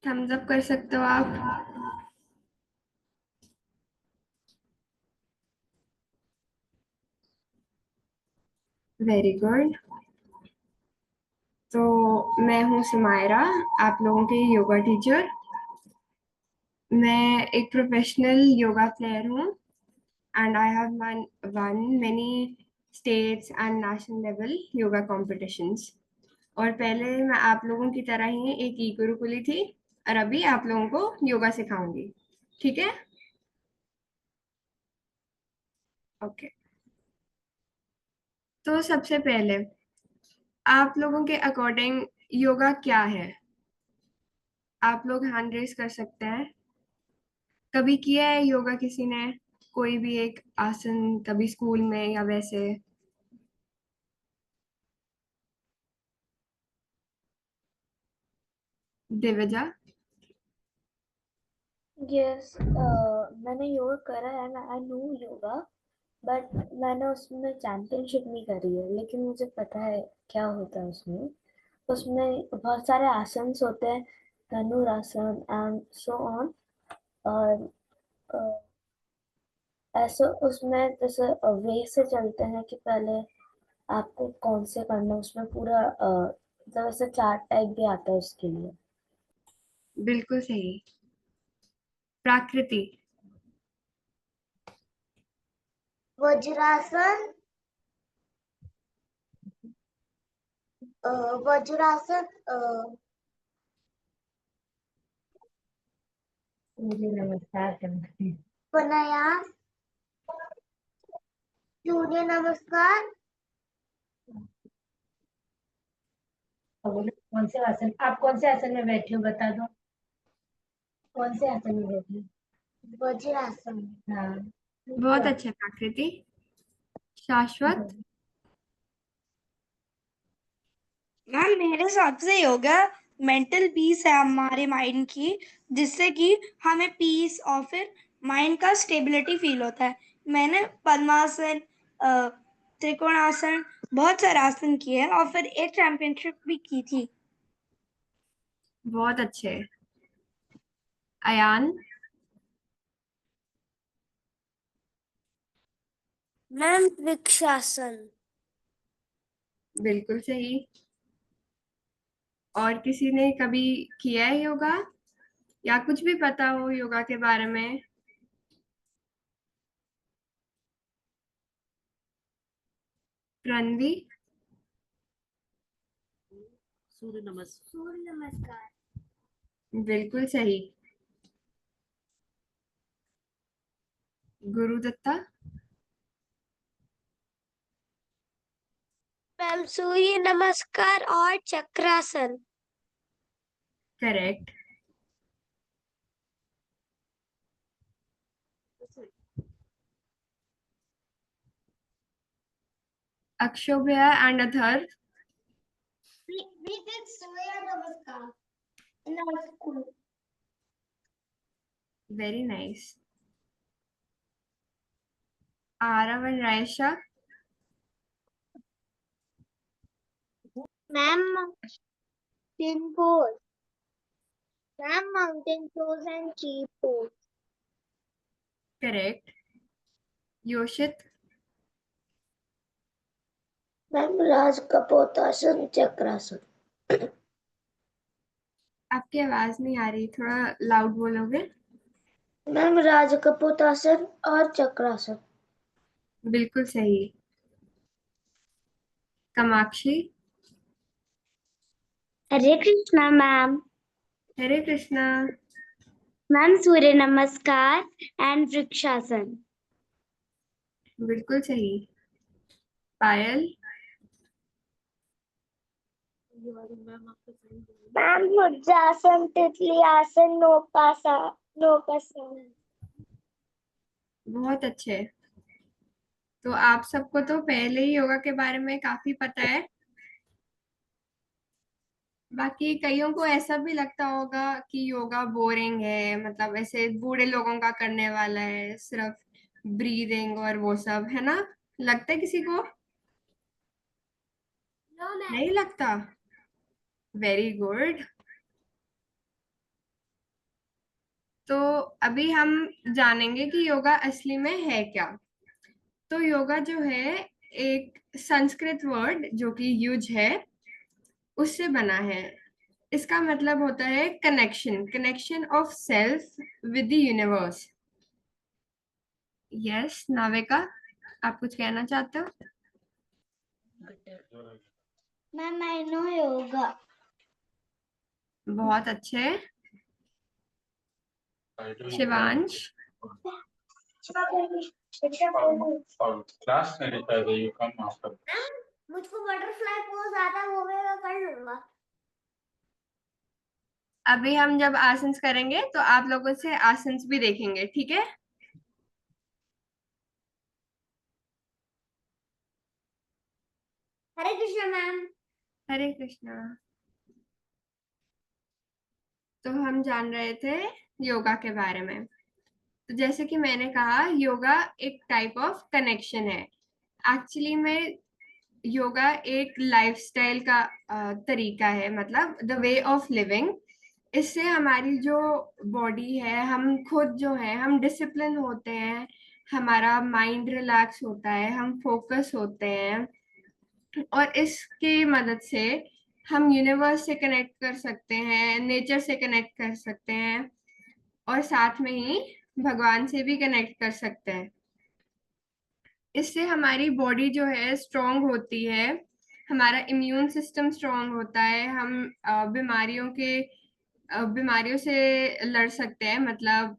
Thums up कर सकते हो आप। Very good. तो मैं हूँ सुमायरा, आप लोगों की योगा टीचर। मैं एक प्रोफेशनल योगा प्लेयर हूँ and I have one many states and national level yoga competitions. और पहले मैं आप लोगों की तरह ही एक ई गुरुकुली थी, और अभी आप लोगों को योगा सिखाऊंगी। ठीक है? ओके। तो सबसे पहले आप लोगों के अकॉर्डिंग योगा क्या है? आप लोग हैंड रेस कर सकते हैं। कभी किया है योगा किसी ने? कोई भी एक आसन कभी स्कूल में या वैसे? दिव्यजा? यस, मैंने योगा करा है ना, आई नो योगा। बट मैंने उसमें चैंपियनशिप नहीं करी है, लेकिन मुझे पता है क्या होता है उसमें। उसमें बहुत सारे आसन्स होते हैं, धनुरासन एंड सो ऑन। और अ, ऐसे उसमें जैसे वे से चलते हैं कि पहले आपको कौन से करना है, उसमें पूरा मतलब ऐसे चार्ट टाइप भी आता है उसके लिए। बिल्कुल सही। प्राकृति? वज्रासन। वज्रासन। सूर्य नमस्कार करना है। प्राणायाम। सूर्य नमस्कार। अब बोलो कौन से आसन, आप कौन से आसन में बैठे हो बता दो। कौन से आसन में बैठे हो? वज्रासन। हाँ। बहुत अच्छे प्राकृति। शाश्वत? मैम मेरे हिसाब से योगा मेंटल पीस है हमारे माइंड की, जिससे कि हमें पीस और फिर माइंड का स्टेबिलिटी फील होता है। मैंने पद्मासन, त्रिकोणासन, बहुत सारे आसन किए हैं और फिर एक चैंपियनशिप भी की थी। बहुत अच्छे। अयान? मैम वृक्षासन। बिल्कुल सही। और किसी ने कभी किया है योगा, या कुछ भी पता हो योगा के बारे में? रणवी? सूर्य नमस्कार। बिल्कुल सही। गुरुदत्ता? मैम सूर्य नमस्कार और chakrasana. Correct. Akshobhya and Atharva? We did Surya Namaskar in our school. Very nice. Aarav and Raisha? Ma'am, mountain pose. Ma'am, mountain pose and tree pose. Correct. Yoshit? Ma'am Raj Kapotasana chakrasana. आपकी आवाज नहीं आ रही, थोड़ा लाउड बोलोगे? मैम राज कपोतासन और चक्रासन। बिल्कुल सही। कामाक्षी? हरे कृष्णा मैम। हरे कृष्णा। मैम सूर्य नमस्कार एंड वृक्षासन। बिल्कुल सही। पायल? मैम वज्रासन तितली आसन नौकासन। बहुत अच्छे। तो आप सबको तो पहले ही योगा के बारे में काफी पता है। बाकी कईयों को ऐसा भी लगता होगा कि योगा बोरिंग है, मतलब ऐसे बूढ़े लोगों का करने वाला है, सिर्फ ब्रीदिंग और वो सब, है ना? लगता है किसी को? नहीं लगता? Very good. तो अभी हम जानेंगे कि योगा असली में है क्या। तो योगा जो है एक संस्कृत वर्ड जो कि युज है उससे बना है। इसका मतलब होता है connection, connection of self with the universe. Yes Navika, आप कुछ कहना चाहते हो? Ma'am I know yoga. बहुत अच्छे। शिवांश, क्लास नहीं रहता है, ये कम माफ कर। मुझको बटरफ्लाई पोज आता है, वो मैं कर लूंगा। अभी हम जब आसन्स करेंगे तो आप लोगों से आसन्स भी देखेंगे, ठीक है? हरे कृष्णा मैम। हरे कृष्णा। तो हम जान रहे थे योगा के बारे में। तो जैसे कि मैंने कहा, योगा एक टाइप ऑफ कनेक्शन है। एक्चुअली में योगा एक लाइफस्टाइल का तरीका है, मतलब द वे ऑफ लिविंग। इससे हमारी जो बॉडी है, हम खुद जो है हम डिसिप्लिन होते हैं, हमारा माइंड रिलैक्स होता है, हम फोकस होते हैं, और इसकी मदद से हम यूनिवर्स से कनेक्ट कर सकते हैं, नेचर से कनेक्ट कर सकते हैं, और साथ में ही भगवान से भी कनेक्ट कर सकते हैं। इससे हमारी बॉडी जो है स्ट्रांग होती है, हमारा इम्यून सिस्टम स्ट्रांग होता है, हम बीमारियों से लड़ सकते हैं। मतलब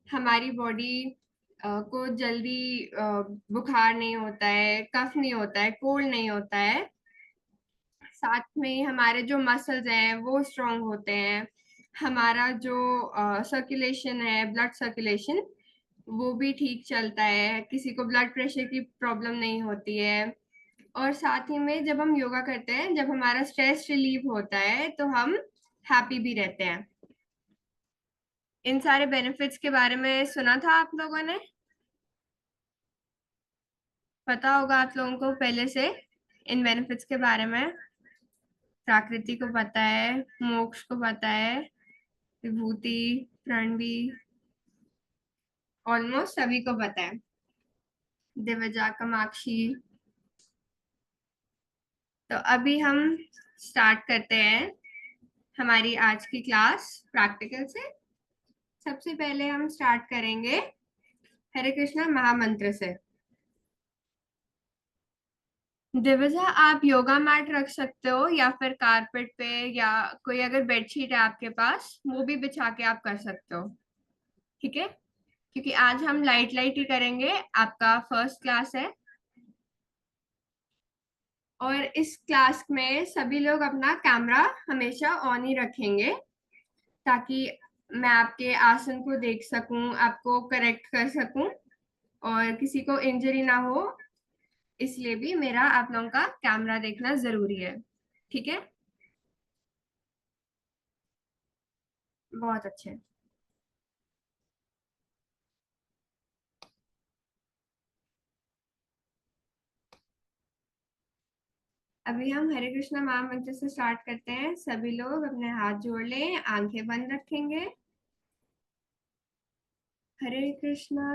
हमारी बॉडी को जल्दी बुखार नहीं होता है, कफ नहीं होता है, कोल्ड नहीं होता है। साथ में हमारे जो मसल्स हैं वो स्ट्रांग होते हैं, हमारा जो सर्कुलेशन है, ब्लड सर्कुलेशन, वो भी ठीक चलता है, किसी को ब्लड प्रेशर की प्रॉब्लम नहीं होती है। और साथ ही में जब हम योगा करते हैं, जब हमारा स्ट्रेस रिलीव होता है तो हम हैप्पी भी रहते हैं। इन सारे बेनिफिट्स के बारे में सुना था आप लोगों ने? पता होगा आप लोगों को पहले से इन बेनिफिट्स के बारे में। प्रकृति को पता है, मोक्ष को पता है, विभूति, प्रणवी, ऑलमोस्ट सभी को पता है। दिव्यजा, कामाक्षी। तो अभी हम स्टार्ट करते हैं हमारी आज की क्लास प्रैक्टिकल से। सबसे पहले हम स्टार्ट करेंगे हरे कृष्णा महामंत्र से। दिव्यजा, आप योगा मैट रख सकते हो या फिर कारपेट पे, या कोई अगर बेडशीट है आपके पास वो भी बिछा के आप कर सकते हो, ठीक है? क्योंकि आज हम लाइट लाइट ही करेंगे, आपका फर्स्ट क्लास है। और इस क्लास में सभी लोग अपना कैमरा हमेशा ऑन ही रखेंगे, ताकि मैं आपके आसन को देख सकूं, आपको करेक्ट कर सकूं, और किसी को इंजरी ना हो, इसलिए भी मेरा आप लोगों का कैमरा देखना जरूरी है, ठीक है? बहुत अच्छे। अभी हम हरे कृष्णा महामंत्र से स्टार्ट करते हैं। सभी लोग अपने हाथ जोड़ लें, आंखें बंद रखेंगे। हरे कृष्णा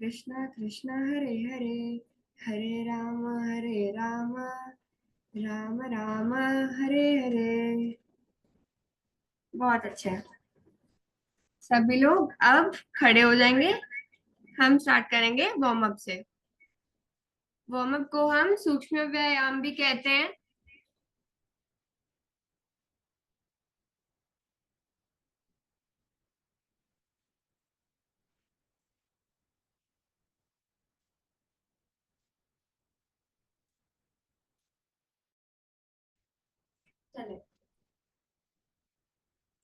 कृष्णा कृष्णा हरे हरे, हरे राम राम राम हरे हरे। बहुत अच्छा है। सभी लोग अब खड़े हो जाएंगे। हम स्टार्ट करेंगे वार्म अप से। वार्म अप को हम सूक्ष्म व्यायाम भी कहते हैं। चलिए,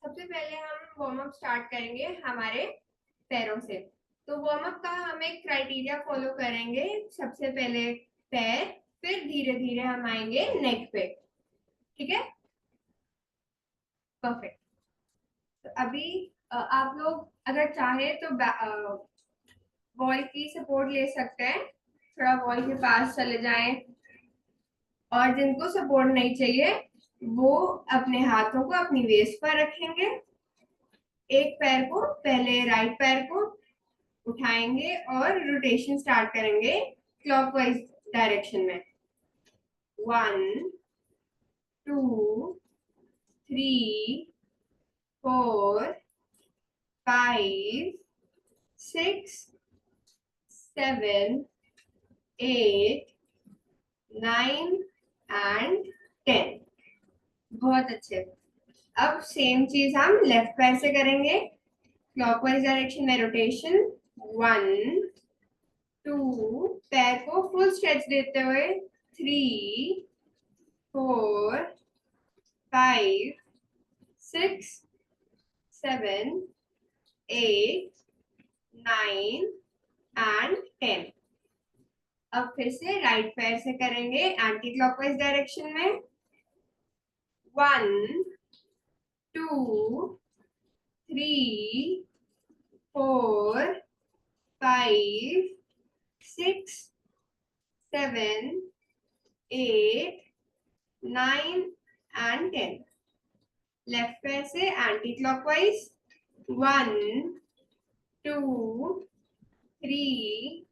सबसे पहले हम वार्म अप स्टार्ट करेंगे हमारे पैरों से। तो वार्म अप का हम एक क्राइटेरिया फॉलो करेंगे। सबसे पहले पैर, फिर धीरे धीरे हम आएंगे नेक पे, ठीक है? परफेक्ट। तो अभी आप लोग अगर चाहे तो वॉल की सपोर्ट ले सकते हैं, थोड़ा वॉल के पास चले जाएं। और जिनको सपोर्ट नहीं चाहिए वो अपने हाथों को अपनी वेस्ट पर रखेंगे। एक पैर को, पहले राइट पैर को उठाएंगे और रोटेशन स्टार्ट करेंगे क्लॉकवाइज डायरेक्शन में। 1 2 3 4 5 6 7 8 9 एंड 10। बहुत अच्छे। अब सेम चीज हम लेफ्ट पैर से करेंगे क्लॉकवाइज डायरेक्शन में रोटेशन। 1 2 पैर को फुल स्ट्रेच देते हुए 3 4 5 6 7 8 9 एंड 10। अब फिर से राइट पैर से करेंगे एंटी क्लॉकवाइज डायरेक्शन में। 1 2 3 4 5 6 7 8 9 एंड 10। लेफ्ट पैर से एंटी क्लॉकवाइज। 1 2 3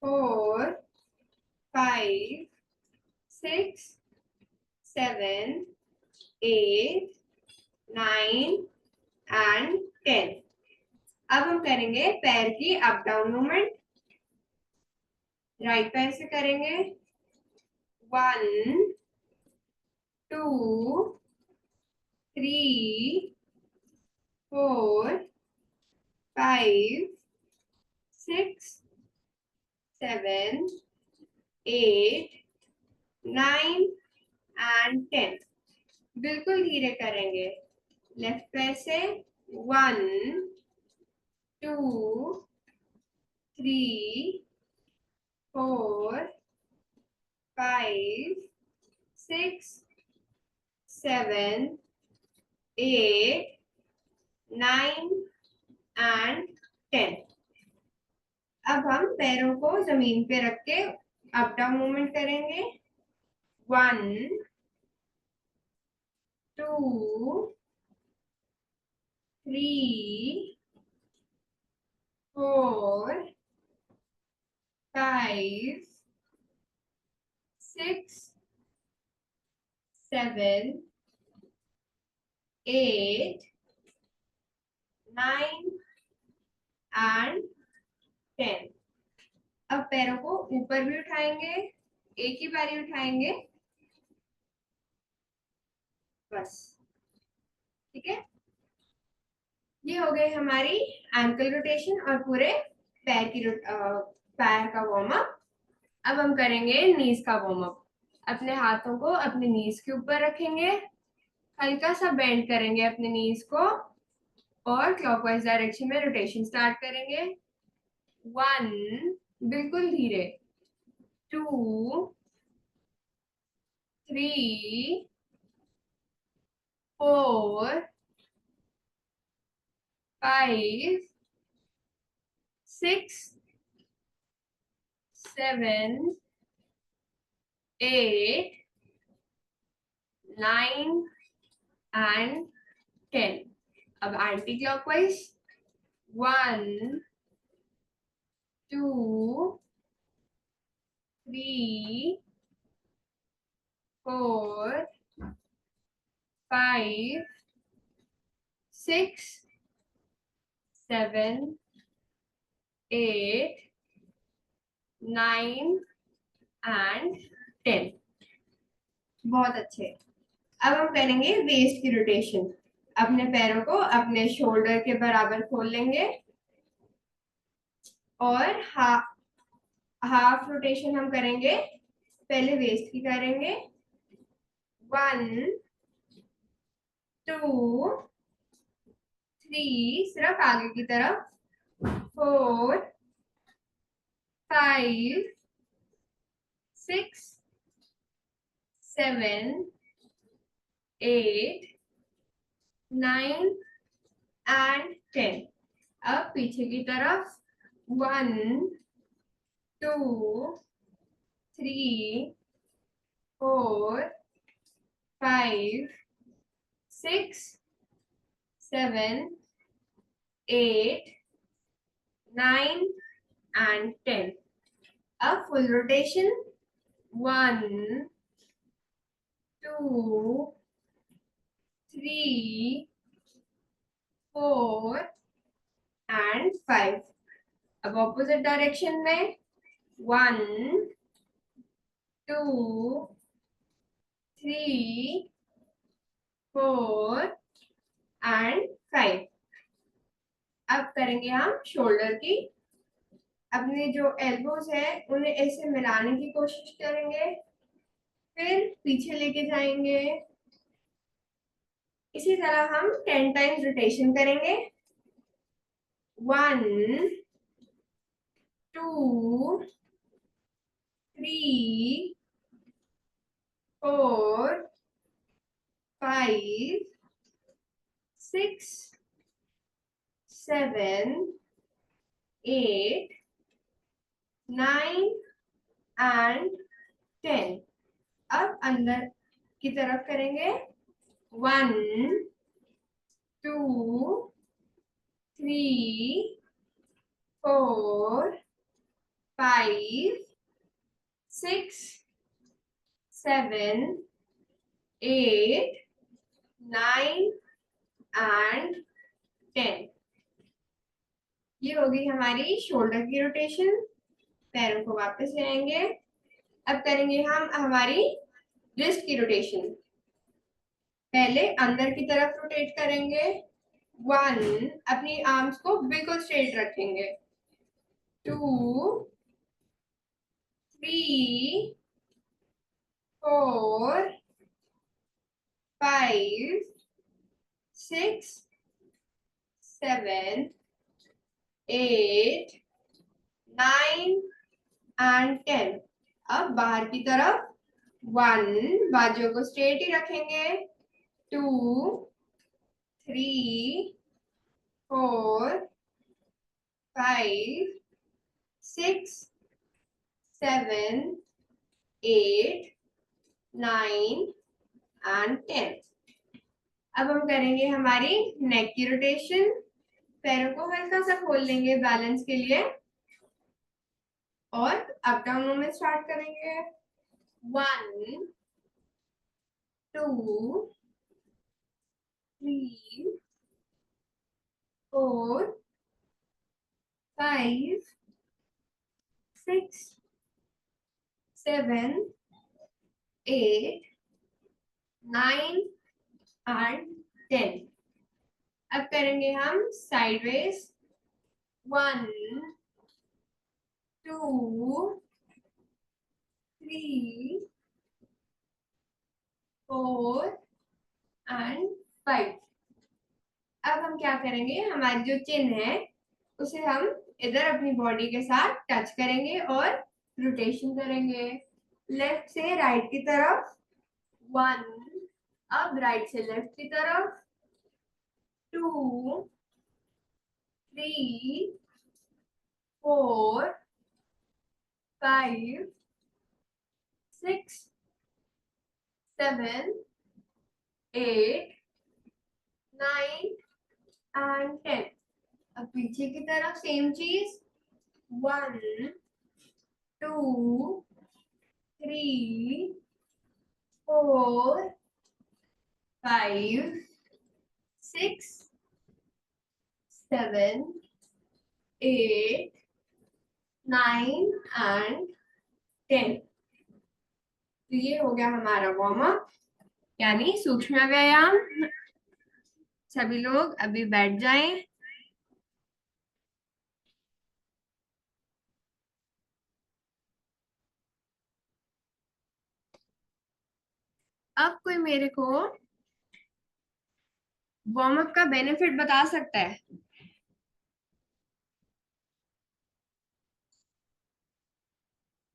4 5 6 7 8 9 एंड 10। अब हम करेंगे पैर की अप डाउन मूवमेंट। राइट पैर से करेंगे। 1 2 3 4 5 6 7 8 9 एंड 10। बिल्कुल धीरे करेंगे। लेफ्ट पैर से 1 2 3 4 5 6 7 8 9 एंड 10। अब हम पैरों को जमीन पे रख के अप डाउन मूवमेंट करेंगे। 1 2 3 4 5 6 7 8 9 एंड 10। अब पैरों को ऊपर भी उठाएंगे, एक ही बारी उठाएंगे बस। ठीक है, ये हो गई हमारी एंकल रोटेशन और पूरे पैर की पैर का वार्म अप। अब हम करेंगे नीज का वार्म अप। अपने हाथों को अपने नीज के ऊपर रखेंगे, हल्का सा बेंड करेंगे अपने नीज को और क्लॉकवाइज डायरेक्शन में रोटेशन स्टार्ट करेंगे। 1 बिल्कुल धीरे, 2 3 4 5 6 7 8 9 एंड 10। अब एंटी क्लॉकवाइज। 1 2 3 4 5 6 7 8 9 एंड 10। बहुत अच्छे। अब हम करेंगे वेस्ट की रोटेशन। अपने पैरों को अपने शोल्डर के बराबर खोल लेंगे और हाफ रोटेशन हम करेंगे। पहले वेस्ट की करेंगे। 1 2 3 सिर्फ आगे की तरफ। 4 5 6 7 8 9 एंड 10। अब पीछे की तरफ। 1 2 3 4 5 6 7 8, 9 and 10. अब full rotation 1, 2, 3, 4 and 5. अब opposite direction में 1, 2, 3, 4 and 5. अब करेंगे हम शोल्डर की। अपने जो एल्बोज है उन्हें ऐसे मिलाने की कोशिश करेंगे, फिर पीछे लेके जाएंगे। इसी तरह हम 10 टाइम्स रोटेशन करेंगे। 1, 2, 3, 4, 5, 6, 7, 8, 9 and 10. अब अंदर की तरफ करेंगे। 1, 2, 3, 4, 5, 6, 7, 8, 9 and 10. ये होगी हमारी शोल्डर की रोटेशन। पैरों को वापस ले आएंगे। अब करेंगे हम हमारी रिस्ट की रोटेशन। पहले अंदर की तरफ रोटेट करेंगे। 1, अपनी आर्म्स को बिल्कुल स्ट्रेट रखेंगे। 2, 3, 4, 5, 6, 7, 8, 9 and 10. अब बाहर की तरफ 1, बाजुओं को स्ट्रेट ही रखेंगे। 2, 3, 4, 5, 6, 7, 8, 9 and 10. अब हम करेंगे हमारी नेक की रोटेशन। पैरों को हल्का सा खोल लेंगे बैलेंस के लिए और अप डाउन मूवमेंट स्टार्ट करेंगे। 1, 2, 3, 4, 5, 6, 7, 8, 9 and 10. अब करेंगे हम साइडवेज। 1, 2, 3, 4 and 5. अब हम क्या करेंगे, हमारी जो चिन है उसे हम इधर अपनी बॉडी के साथ टच करेंगे और रोटेशन करेंगे लेफ्ट से राइट की तरफ। 1, अब राइट से लेफ्ट की तरफ। 2, 3, 4, 5, 6, 7, 8, 9 and 10. अब पीछे की तरफ सेम चीज। 1, 2, 3, 4, 5, 6, 7, 8, 9 and 10. तो ये हो गया हमारा वार्म अप यानी सूक्ष्म व्यायाम। सभी लोग अभी बैठ जाएं। अब कोई मेरे को वार्म अप का बेनिफिट बता सकता है?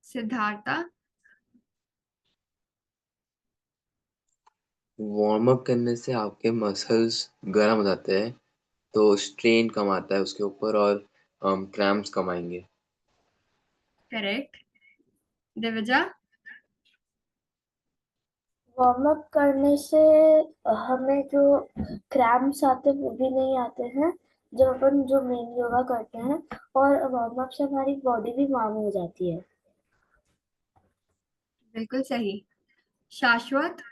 सिद्धार्था। वार्म अप करने से आपके मसल्स गर्म हो जाते हैं तो स्ट्रेन कम आता है उसके ऊपर और क्रैम्प्स कम आएंगे। करेक्ट। दिव्या। वार्म अप करने से हमें जो क्रैम्प्स आते हैं वो भी नहीं आते हैं जब अपन जो मेन योगा करते हैं, और वार्म अप से हमारी बॉडी भी वार्म हो जाती है। बिल्कुल सही। शाश्वत।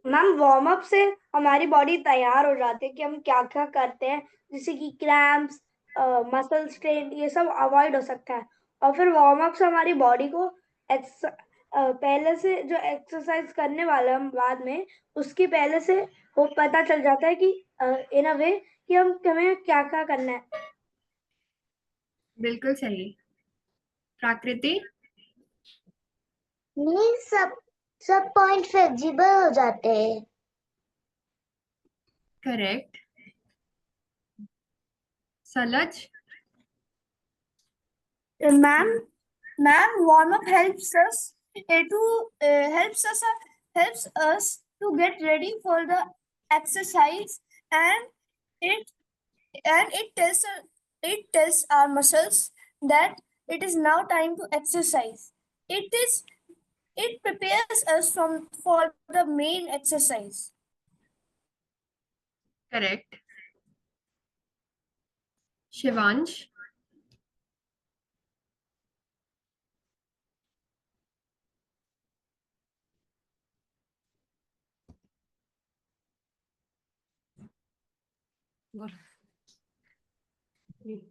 मैम वार्म अप से हमारी बॉडी तैयार हो जाती है कि हम क्या क्या करते हैं, जैसे कि क्रैम्प्स, मसल स्ट्रेन, ये सब अवॉइड हो सकता है। और फिर वार्म अप से हमारी बॉडी को पहले से जो एक्सरसाइज करने वाला हम बाद में, उसकी पहले से वो पता चल जाता है कि इन अ वे कि हम हमें क्या क्या करना है। बिल्कुल सही। प्राकृति। नहीं, सब पॉइंट फ्लेक्सिबल हो जाते हैं। Correct. सलज। Ma'am, warm up helps us to get ready for the exercise, and it it tells our muscles that it is now time to exercise. It prepares us for the main exercise. Correct. Shivansh.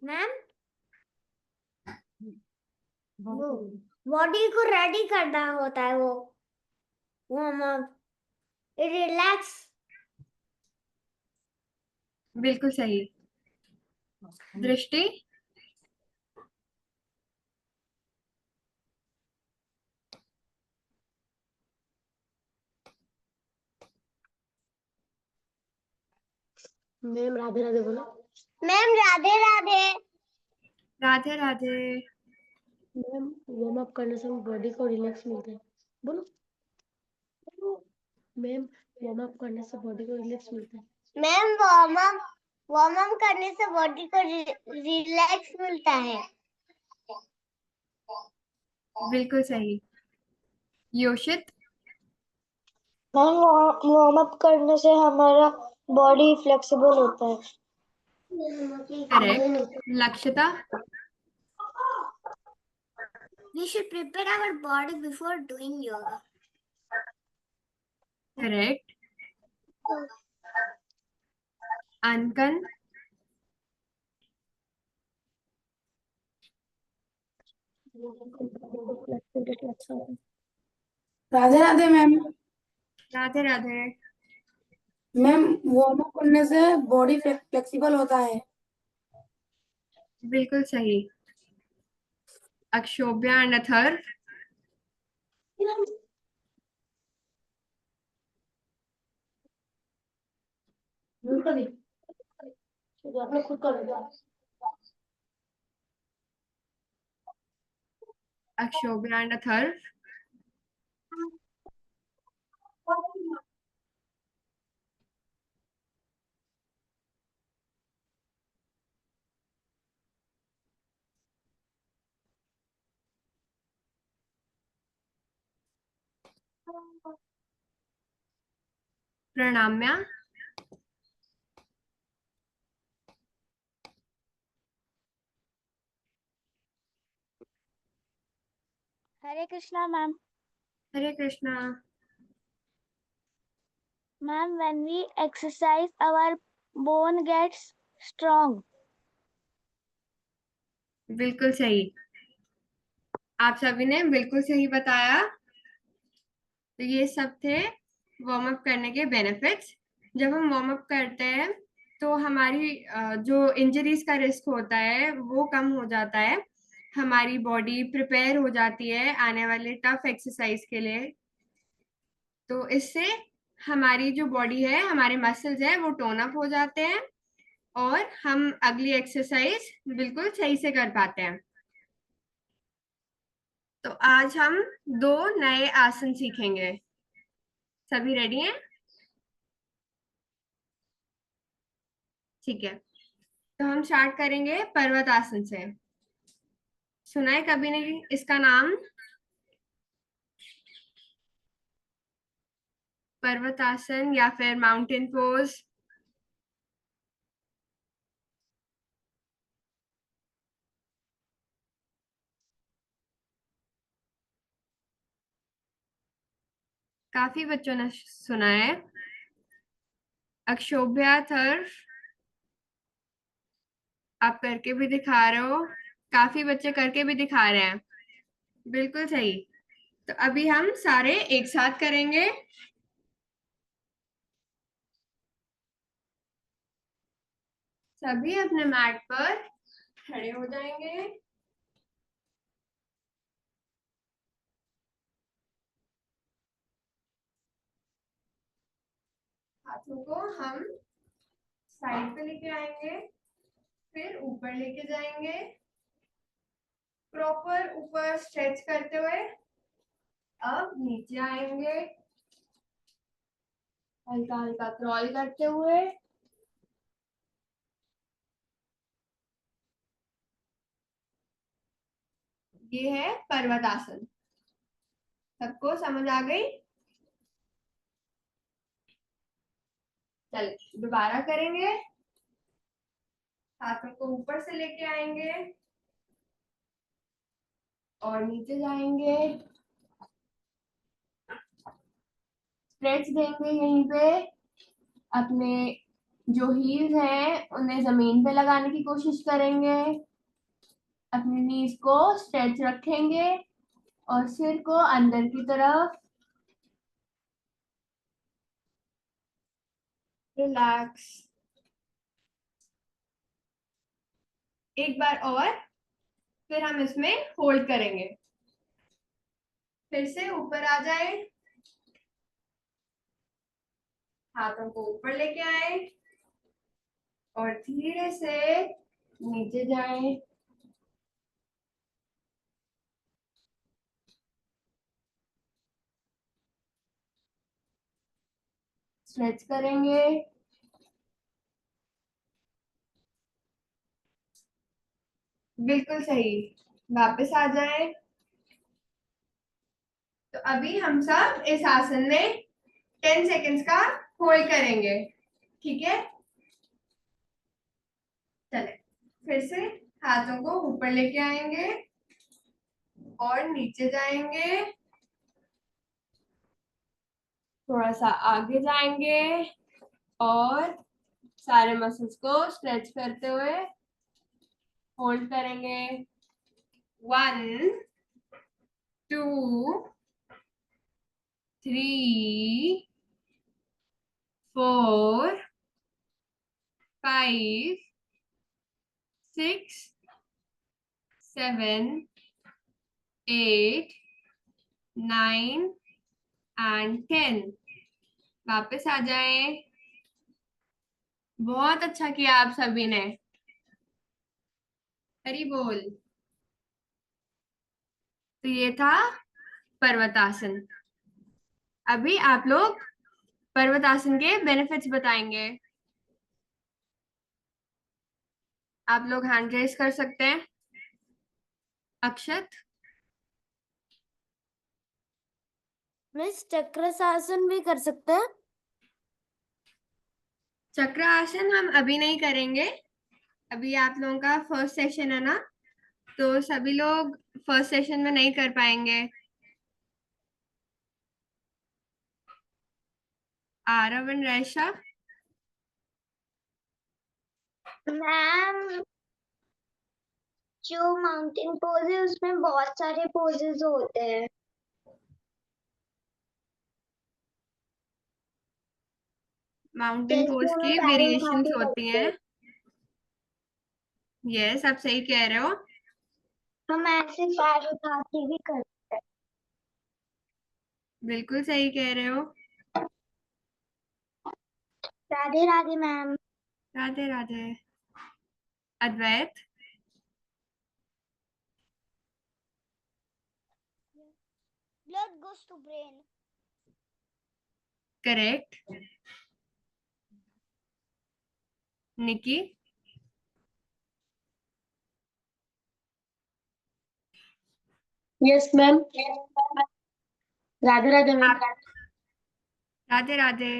Ma'am, वो body को ready करना होता है, वो warm up, relax. बिल्कुल सही। दृष्टि। Ma'am Radhe Radhe बोलो। Ma'am Radhe Radhe. Radhe Radhe. Ma'am warm up करने से बॉडी को रिलैक्स मिलता है, बोलो। मैम वार्म अप करने से बॉडी को रिलैक्स मिलता है। मैम वार्म अप करने से बॉडी को रिलैक्स मिलता है। बिल्कुल सही। योशित। मैम वार्म अप करने से हमारा बॉडी फ्लेक्सिबल होता है। Correct. Lakshita. We should prepare our body before doing yoga. Correct. अनकन। Radhe Radhe ma'am. Radhe Radhe. Ma'am warm up करने से बॉडी फ्लेक्सिबल होता है। बिल्कुल सही। अक्षोभ्या एंड अथर्व। आपने खुद कर लिया। Akshobhya and Atharva. Pranamya. Hare Krishna ma'am. Hare Krishna. Ma'am, when we exercise, our bone gets strong. बिल्कुल सही। आप सभी ने बिल्कुल सही बताया। तो ये सब थे वार्म अप करने के बेनिफिट्स। जब हम वार्म अप करते हैं तो हमारी जो इंजरीज का रिस्क होता है वो कम हो जाता है। हमारी बॉडी प्रिपेयर हो जाती है आने वाले टफ एक्सरसाइज के लिए। तो इससे हमारी जो बॉडी है, हमारे मसल्स है, वो टोन अप हो जाते हैं और हम अगली एक्सरसाइज बिल्कुल सही से कर पाते हैं। तो आज हम 2 नए आसन सीखेंगे। सभी रेडी हैं? ठीक है, तो हम स्टार्ट करेंगे पर्वत आसन से। सुना है कभी नहीं इसका नाम? पर्वत आसन या फिर माउंटेन पोज। काफी बच्चों ने सुना है। अक्षोभ्या थर, आप करके भी दिखा रहे हो, काफी बच्चे करके भी दिखा रहे हैं। बिल्कुल सही। तो अभी हम सारे एक साथ करेंगे। सभी अपने मैट पर खड़े हो जाएंगे। हाथों को हम साइड पे लेके आएंगे, फिर ऊपर लेके जाएंगे, प्रॉपर ऊपर स्ट्रेच करते हुए अब नीचे आएंगे, हल्का हल्का क्रॉल करते हुए ये है पर्वतासन। सबको समझ आ गई? चल दोबारा करेंगे। हाथों को ऊपर से लेके आएंगे और नीचे जाएंगे, स्ट्रेच देंगे यहीं पे। अपने जो हील्स हैं उन्हें जमीन पे लगाने की कोशिश करेंगे, अपनी नीज को स्ट्रेच रखेंगे और सिर को अंदर की तरफ रिलैक्स। एक बार और, फिर हम इसमें होल्ड करेंगे। फिर से ऊपर आ जाए, हाथों को ऊपर लेके आए और धीरे से नीचे जाएं। स्ट्रेच करेंगे। बिल्कुल सही। वापस आ जाएं। तो अभी हम सब इस आसन में 10 सेकेंड्स का होल्ड करेंगे, ठीक है? चले फिर से हाथों को ऊपर लेके आएंगे और नीचे जाएंगे, थोड़ा सा आगे जाएंगे और सारे मसल्स को स्ट्रेच करते हुए होल्ड करेंगे। 1 2 3 4 5 6 7 8 9 एंड 10। वापस आ जाएं। बहुत अच्छा किया आप सभी ने, हरी बोल। तो ये था पर्वतासन। अभी आप लोग पर्वतासन के बेनिफिट्स बताएंगे। आप लोग हैंड रेस कर सकते हैं। अक्षत, मिस चक्रासन भी कर सकते हैं? चक्र आसन हम अभी नहीं करेंगे, अभी आप लोगों का फर्स्ट सेशन है ना, तो सभी लोग फर्स्ट सेशन में नहीं कर पाएंगे। आरव एंड रैशा, मैम जो माउंटेन पोज है उसमें बहुत सारे पोजेस होते हैं। माउंटेन पोज जैसे हमें की पैर उठा वेरिएशंस के होती करते हैं। हैं। यस, आप सही कह रहे हो। हम ऐसे पैर उठा के भी करते हैं। बिल्कुल सही कह रहे हो। Radhe Radhe ma'am. Radhe Radhe. Advait, blood goes to brain. Correct. Niki, yes ma'am. Radhe Radhe ma'am. Radhe Radhe.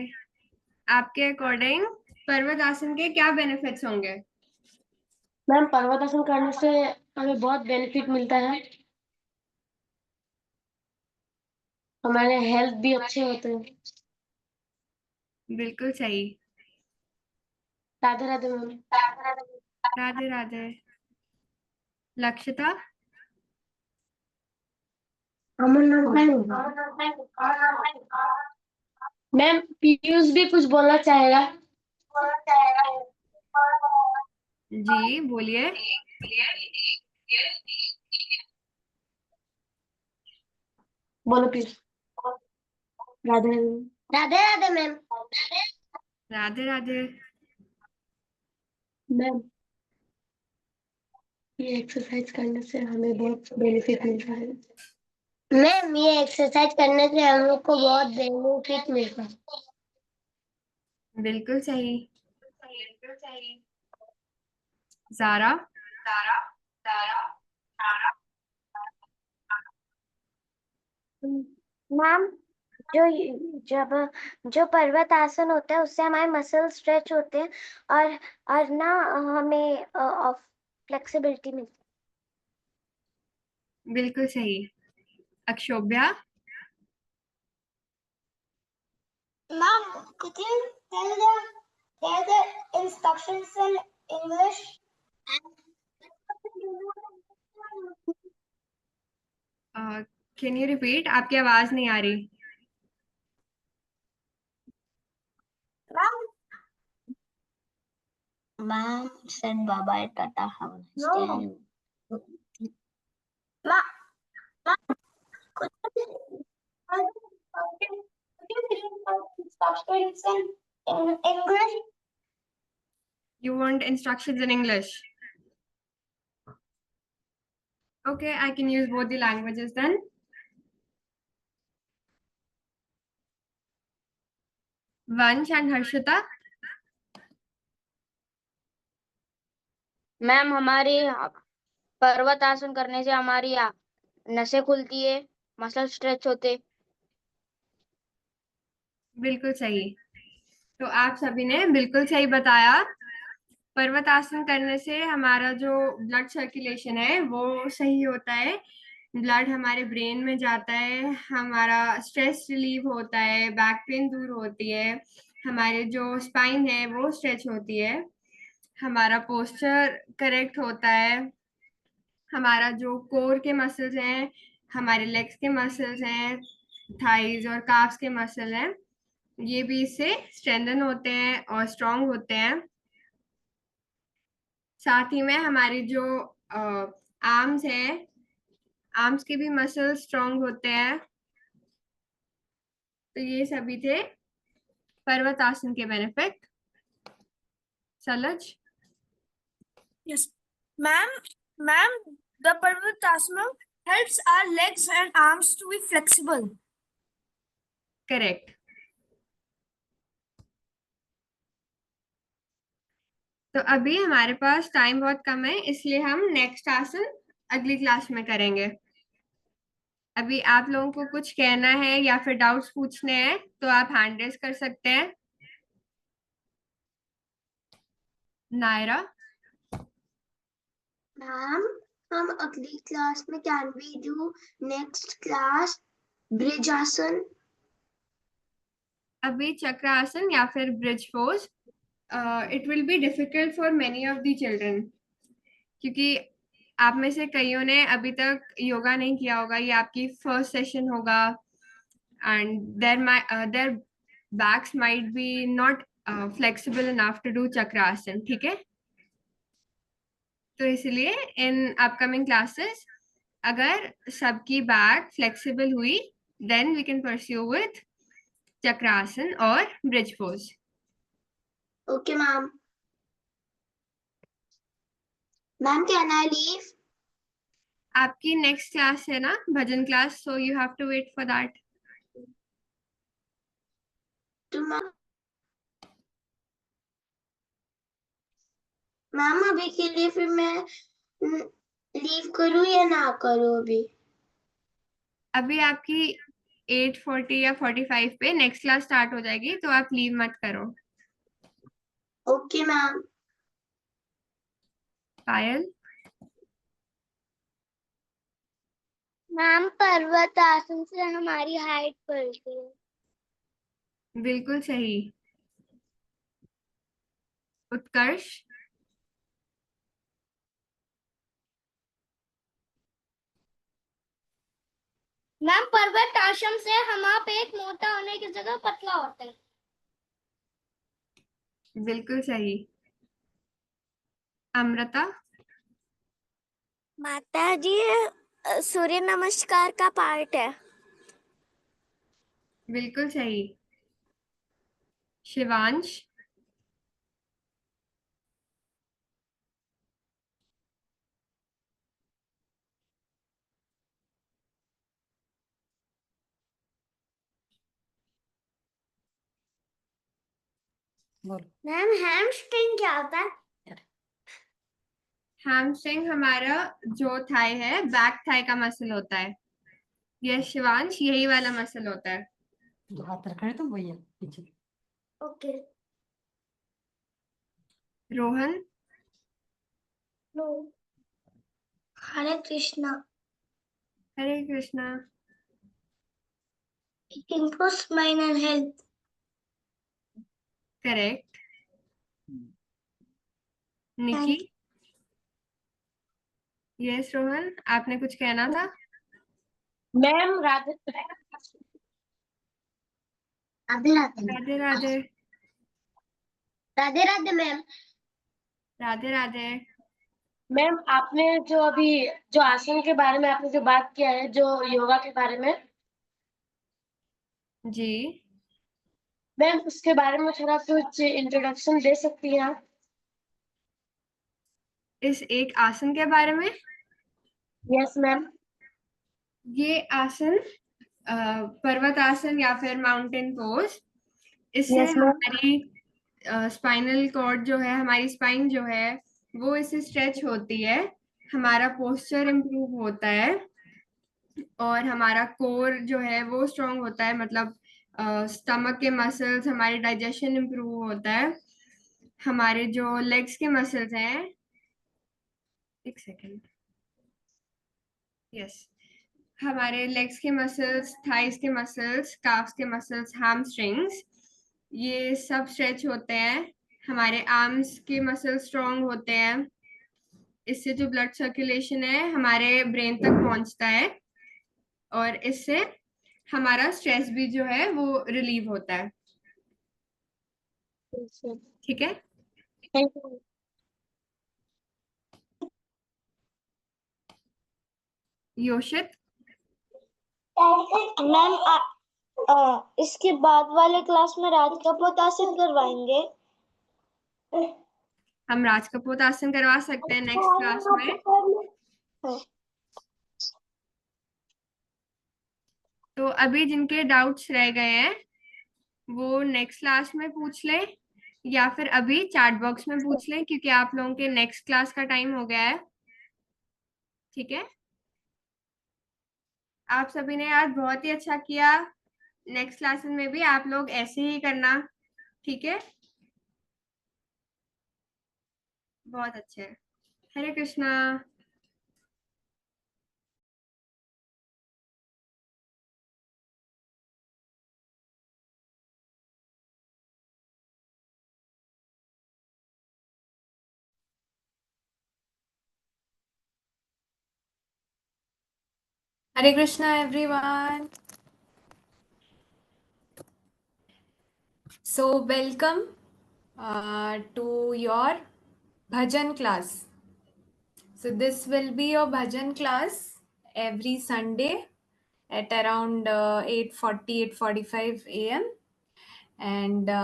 आपके अकॉर्डिंग पर्वत आसन के क्या बेनिफिट्स होंगे? मैम पर्वतासन करने से हमें बहुत बेनिफिट मिलता है। हमारे हेल्थ भी अच्छे होते हैं। बिल्कुल सही। राधे राधे मैम। राधे राधे। लक्षिता। मैम पीयूष भी कुछ बोलना चाहेगा। जी बोलिए। बोलो पीयूष। राधे राधे राधे मैम। राधे राधे। मैम ये एक्सरसाइज करने से हमें बहुत बेनिफिट मिलता है। मैम ये एक्सरसाइज करने से हम लोग को बहुत बेनिफिट मिलता है। बिल्कुल सही। जारा। मैम जो जब जो पर्वत आसन होता है उससे हमारे मसल स्ट्रेच होते हैं और ना हमें फ्लेक्सिबिलिटी मिलती बिल्कुल सही। अक्षोभ्या। है। Ma'am could you tell the instructions in English? Can you repeat? आपकी आवाज नहीं आ रही। Mom said bye bye, tata, have a nice day. Ma, could you read instructions in English? You want instructions in English? Okay, I can use both the languages then. Vansh and Harshita. Ma'am हमारी पर्वत आसन करने से हमारी नसें खुलती है, muscle stretch होते। बिल्कुल सही। तो आप सभी ने बिल्कुल सही बताया। पर्वत आसन करने से हमारा जो ब्लड सर्कुलेशन है वो सही होता है, ब्लड हमारे ब्रेन में जाता है, हमारा स्ट्रेस रिलीव होता है, बैक पेन दूर होती है, हमारे जो स्पाइन है वो स्ट्रेच होती है, हमारा पोस्चर करेक्ट होता है, हमारा जो कोर के मसल्स हैं, हमारे लेग्स के मसल्स हैं, थाइज और काफ्स के मसल हैं, ये भी इससे स्ट्रेंथन होते हैं और स्ट्रांग होते हैं। साथ ही में हमारे जो आर्म्स हैं, आर्म्स के भी मसल स्ट्रांग होते हैं। तो ये सभी थे पर्वत आसन के benefit. सलज। Yes, ma'am, the Parvatasana helps our legs and arms to be flexible. Correct. तो अभी हमारे पास टाइम बहुत कम है, इसलिए हम नेक्स्ट आसन अगली क्लास में करेंगे। अभी आप लोगों को कुछ कहना है या फिर डाउट्स पूछने हैं तो आप हैंड रेज कर सकते हैं। नायरा। मैम हम अगली क्लास में can we do next class bridge asana? अभी चक्र आसन या फिर bridge pose, it will be difficult for many of the children, क्योंकि आप में से कईयों ने अभी तक योगा नहीं किया होगा, ये आपकी फर्स्ट सेशन होगा and their backs might be not flexible enough to do chakra asana, ठीक है? तो इसलिए इन अपकमिंग क्लासेस अगर सबकी बैक फ्लेक्सिबल हुई then we can pursue with chakrasana और bridge pose. Okay ma'am. Ma'am can I leave? आपकी नेक्स्ट क्लास है ना bhajan class, so you have to wait for that. Ma'am अभी के लिए फिर मैं लीव करूँ या ना करूँ? अभी आपकी 8:40 या 45 पे नेक्स्ट क्लास स्टार्ट हो जाएगी, तो आप लीव मत करो। Okay ma'am. पायल। मैम पर्वत आसन से हमारी हाइट बढ़ती है। बिल्कुल सही। उत्कर्ष। मैम पर्वत आश्रम से हम आप एक मोटा होने की जगह पतला होते हैं। बिल्कुल सही। अमृता। माता जी सूर्य नमस्कार का पार्ट है। बिल्कुल सही। शिवांश। मैम हैमस्ट्रिंग क्या होता है? हैमस्ट्रिंग हमारा जो थाई है, बैक थाई का मसल होता है। यह शिवांश, यही वाला मसल होता है। जो हाथ रखा है तुम वही है पीछे। Okay. Rohan. No. Hare Krishna. Hare Krishna. It improves mind and health. Correct. Niki. Yes Rohan, आपने कुछ कहना था? Ma'am Radhe Radhe Radhe. Radhe Radhe. Radhe Radhe ma'am. Radhe Radhe. Ma'am आपने जो अभी जो आसन के बारे में आपने जो बात किया है, जो योगा के बारे में, जी। मैम उसके बारे में थोड़ा कुछ इंट्रोडक्शन दे सकती हैं आप? इस एक आसन के बारे में? Yes ma'am. ये आसन पर्वत आसन या फिर माउंटेन पोज, इससे यस मैम। हमारी स्पाइनल कॉर्ड जो है, हमारी स्पाइन जो है वो इससे स्ट्रेच होती है, हमारा पोस्चर इम्प्रूव होता है और हमारा कोर जो है वो स्ट्रांग होता है। मतलब स्टमक के मसल्स, हमारे डाइजेशन इम्प्रूव होता है। हमारे जो लेग्स के मसल्स हैं, एक सेकेंड, यस, हमारे लेग्स के मसल्स, थाइस के मसल्स, काफ्स के मसल्स, हैमस्ट्रिंग्स, ये सब स्ट्रेच होते हैं। हमारे आर्म्स के मसल स्ट्रांग होते हैं। इससे जो ब्लड सर्कुलेशन है हमारे ब्रेन तक पहुंचता है और इससे हमारा स्ट्रेस भी जो है वो रिलीव होता है। ठीक है। Thank you. योशित। मैम इसके बाद वाले क्लास में रात का पोतासन करवाएंगे। हम राज कपूर आसन करवा सकते हैं नेक्स्ट क्लास में। तो अभी जिनके डाउट्स रह गए हैं वो नेक्स्ट क्लास में पूछ ले या फिर अभी चैट बॉक्स में पूछ ले, क्योंकि आप लोगों के नेक्स्ट क्लास का टाइम हो गया है। ठीक है। आप सभी ने आज बहुत ही अच्छा किया। नेक्स्ट क्लासेस में भी आप लोग ऐसे ही करना। ठीक है। बहुत अच्छे। हरे Krishna. Hare Krishna, everyone. So, welcome to your bhajan class. So, this will be your bhajan class every Sunday at around 8:40, 8:45 a.m. And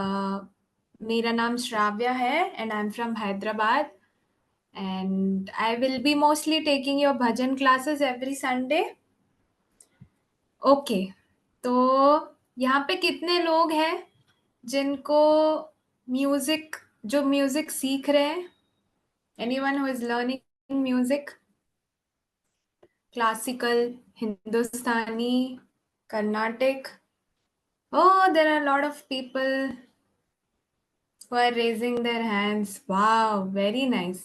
मेरा नाम श्राव्या है and I'm from Hyderabad. And I will be mostly taking your bhajan classes every Sunday. Okay, तो यहाँ पे कितने लोग हैं जिनको म्यूजिक सीख रहे हैं? Anyone who is learning music? Classical, Hindustani, Carnatic? Oh, there are a lot of people who are raising their hands. Wow, very nice.